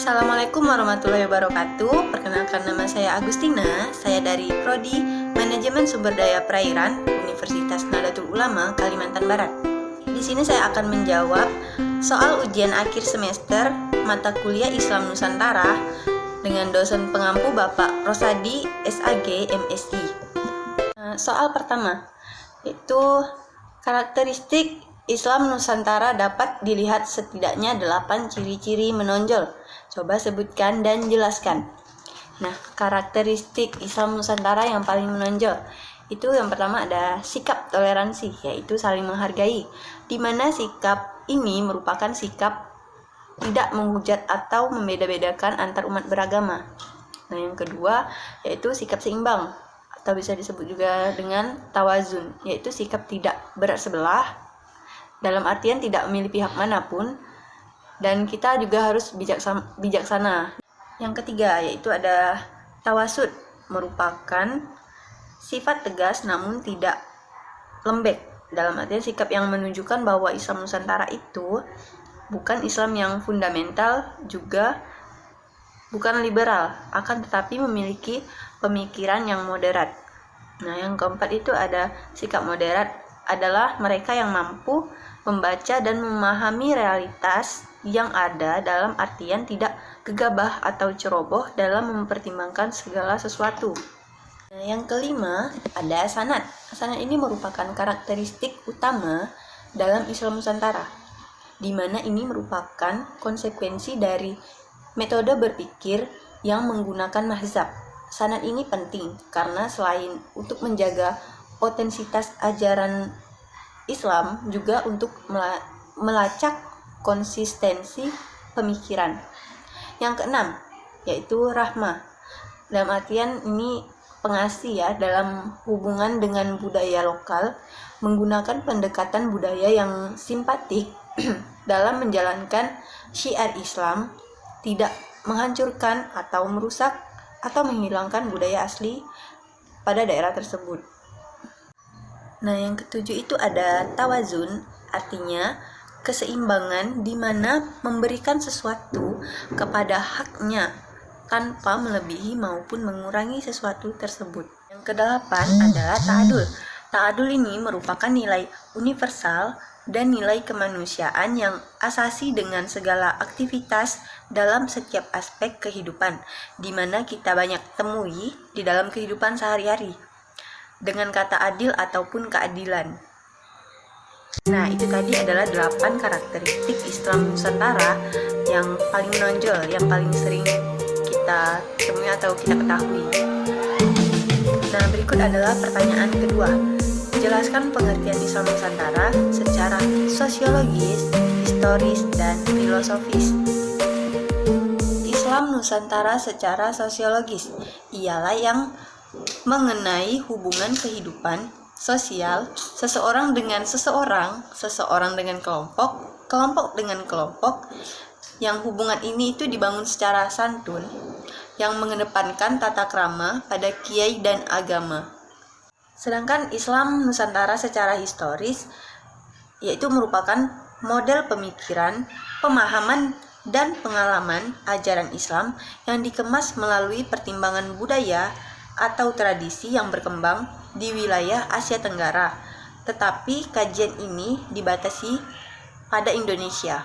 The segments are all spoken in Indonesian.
Assalamualaikum warahmatullahi wabarakatuh. Perkenalkan, nama saya Agustina. Saya dari Prodi Manajemen Sumber Daya Perairan Universitas Nahdlatul Ulama, Kalimantan Barat. Di sini saya akan menjawab soal ujian akhir semester mata kuliah Islam Nusantara dengan dosen pengampu Bapak Rosadi SAG MSI. Soal pertama yaitu karakteristik Islam Nusantara dapat dilihat setidaknya 8 ciri-ciri menonjol. Coba sebutkan dan jelaskan. Nah, karakteristik Islam Nusantara yang paling menonjol itu yang pertama ada sikap toleransi, yaitu saling menghargai, di mana sikap ini merupakan sikap tidak menghujat atau membeda-bedakan antar umat beragama. Nah, yang kedua yaitu sikap seimbang, atau bisa disebut juga dengan tawazun, yaitu sikap tidak berat sebelah, dalam artian tidak memilih pihak manapun, dan kita juga harus bijaksana. Yang ketiga yaitu ada tawasud, merupakan sifat tegas namun tidak lembek, dalam artian sikap yang menunjukkan bahwa Islam Nusantara itu bukan Islam yang fundamental, juga bukan liberal, akan tetapi memiliki pemikiran yang moderat. Nah, yang keempat itu ada sikap moderat, adalah mereka yang mampu membaca dan memahami realitas yang ada, dalam artian tidak gegabah atau ceroboh dalam mempertimbangkan segala sesuatu. Nah, yang kelima ada sanad. Sanad ini merupakan karakteristik utama dalam Islam Nusantara, di mana ini merupakan konsekuensi dari metode berpikir yang menggunakan mazhab. Sanad ini penting karena selain untuk menjaga otensitas ajaran Islam, juga untuk melacak konsistensi pemikiran. Yang keenam yaitu rahmah, dalam artian ini pengasih ya, dalam hubungan dengan budaya lokal, menggunakan pendekatan budaya yang simpatik dalam menjalankan syiar Islam, tidak menghancurkan atau merusak atau menghilangkan budaya asli pada daerah tersebut. Nah, yang ketujuh itu ada tawazun, artinya keseimbangan, di mana memberikan sesuatu kepada haknya tanpa melebihi maupun mengurangi sesuatu tersebut. Yang kedelapan adalah ta'adul. Ta'adul ini merupakan nilai universal dan nilai kemanusiaan yang asasi dengan segala aktivitas dalam setiap aspek kehidupan, di mana kita banyak temui di dalam kehidupan sehari-hari dengan kata adil ataupun keadilan. Nah, itu tadi adalah 8 karakteristik Islam Nusantara yang paling menonjol, yang paling sering kita temui atau kita ketahui. Nah, berikut adalah pertanyaan kedua. Jelaskan pengertian Islam Nusantara secara sosiologis, historis, dan filosofis. Islam Nusantara secara sosiologis ialah yang mengenai hubungan kehidupan sosial seseorang dengan seseorang, seseorang dengan kelompok, kelompok dengan kelompok, yang hubungan ini itu dibangun secara santun, yang mengedepankan tata krama pada kiai dan agama. Sedangkan Islam Nusantara secara historis yaitu merupakan model pemikiran, pemahaman, dan pengalaman ajaran Islam yang dikemas melalui pertimbangan budaya atau tradisi yang berkembang di wilayah Asia Tenggara, tetapi kajian ini dibatasi pada Indonesia,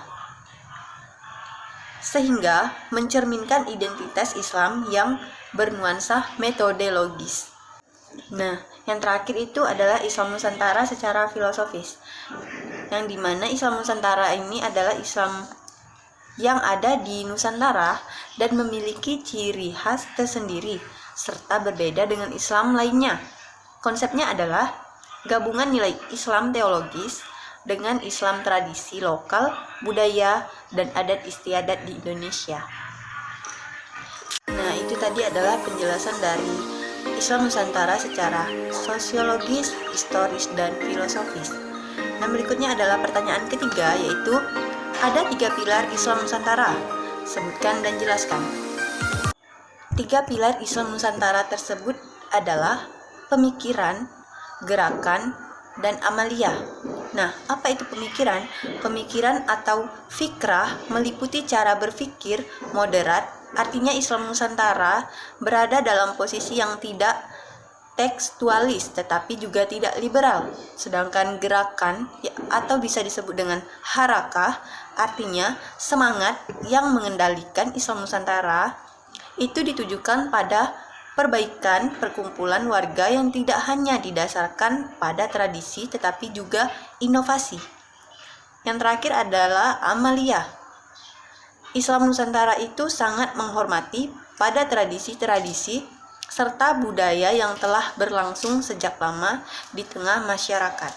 sehingga mencerminkan identitas Islam yang bernuansa metodologis. Nah, yang terakhir itu adalah Islam Nusantara secara filosofis, yang dimana Islam Nusantara ini adalah Islam yang ada di Nusantara dan memiliki ciri khas tersendiri serta berbeda dengan Islam lainnya. Konsepnya adalah gabungan nilai Islam teologis dengan Islam tradisi lokal, budaya, dan adat istiadat di Indonesia. Nah, itu tadi adalah penjelasan dari Islam Nusantara secara sosiologis, historis, dan filosofis. Nah, berikutnya adalah pertanyaan ketiga, yaitu ada 3 pilar Islam Nusantara. Sebutkan dan jelaskan. 3 pilar Islam Nusantara tersebut adalah pemikiran, gerakan, dan amalia. Nah, apa itu pemikiran? Pemikiran atau fikrah meliputi cara berpikir moderat, artinya Islam Nusantara berada dalam posisi yang tidak tekstualis tetapi juga tidak liberal. Sedangkan gerakan atau bisa disebut dengan harakah, artinya semangat yang mengendalikan Islam Nusantara itu ditujukan pada perbaikan perkumpulan warga yang tidak hanya didasarkan pada tradisi tetapi juga inovasi. Yang terakhir adalah amalia. Islam Nusantara itu sangat menghormati pada tradisi-tradisi serta budaya yang telah berlangsung sejak lama di tengah masyarakat.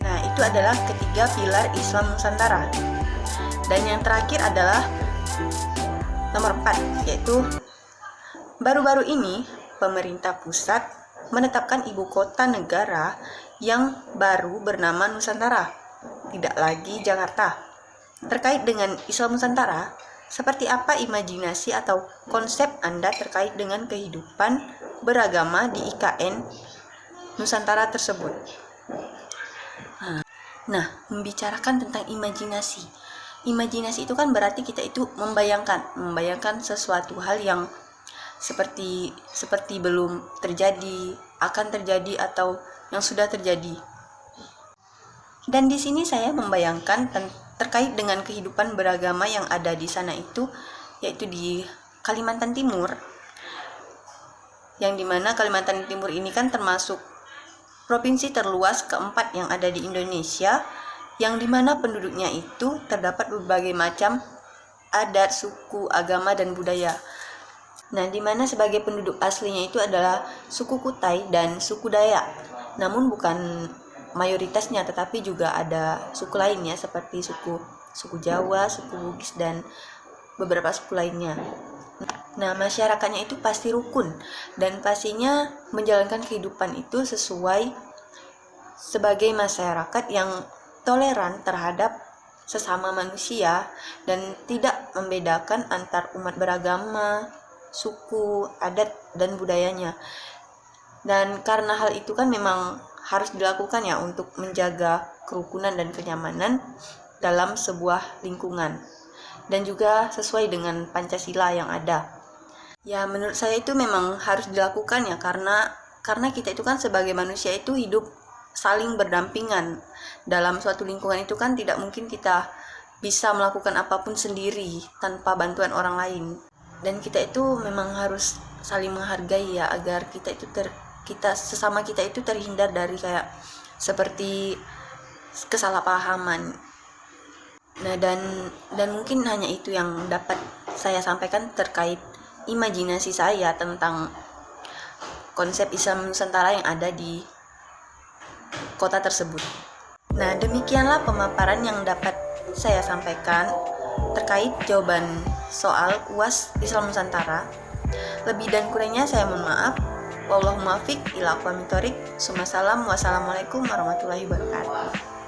Nah, itu adalah ketiga pilar Islam Nusantara. Dan yang terakhir adalah nomor 4, yaitu baru-baru ini pemerintah pusat menetapkan ibu kota negara yang baru bernama Nusantara, tidak lagi Jakarta. Terkait dengan Islam Nusantara, seperti apa imajinasi atau konsep Anda terkait dengan kehidupan beragama di IKN Nusantara tersebut? Nah, membicarakan tentang imajinasi. Imajinasi itu kan berarti kita itu membayangkan sesuatu hal yang seperti belum terjadi, akan terjadi atau yang sudah terjadi. Dan di sini saya membayangkan terkait dengan kehidupan beragama yang ada di sana itu, yaitu di Kalimantan Timur, yang dimana Kalimantan Timur ini kan termasuk provinsi terluas keempat yang ada di Indonesia, yang dimana penduduknya itu terdapat berbagai macam adat, suku, agama, dan budaya. Nah, dimana sebagai penduduk aslinya itu adalah suku Kutai dan suku Dayak. Namun bukan mayoritasnya, tetapi juga ada suku lainnya seperti suku Jawa, suku Bugis, dan beberapa suku lainnya. Nah, masyarakatnya itu pasti rukun dan pastinya menjalankan kehidupan itu sesuai sebagai masyarakat yang toleran terhadap sesama manusia dan tidak membedakan antar umat beragama, suku, adat, dan budayanya. Dan karena hal itu kan memang harus dilakukan ya untuk menjaga kerukunan dan kenyamanan dalam sebuah lingkungan, dan juga sesuai dengan Pancasila yang ada. Ya, menurut saya itu memang harus dilakukan ya, karena kita itu kan sebagai manusia itu hidup saling berdampingan. Dalam suatu lingkungan itu kan tidak mungkin kita bisa melakukan apapun sendiri tanpa bantuan orang lain. Dan kita itu memang harus saling menghargai ya, agar sesama kita itu terhindar dari kayak seperti kesalahpahaman. Nah, dan mungkin hanya itu yang dapat saya sampaikan terkait imajinasi saya tentang konsep Islam Nusantara yang ada di kota tersebut. Nah, demikianlah pemaparan yang dapat saya sampaikan terkait jawaban soal UAS Islam Nusantara. Lebih dan kurangnya saya mohon maaf. Wallahul muwaffiq ila aqwamit thoriq. Wassalamualaikum warahmatullahi wabarakatuh.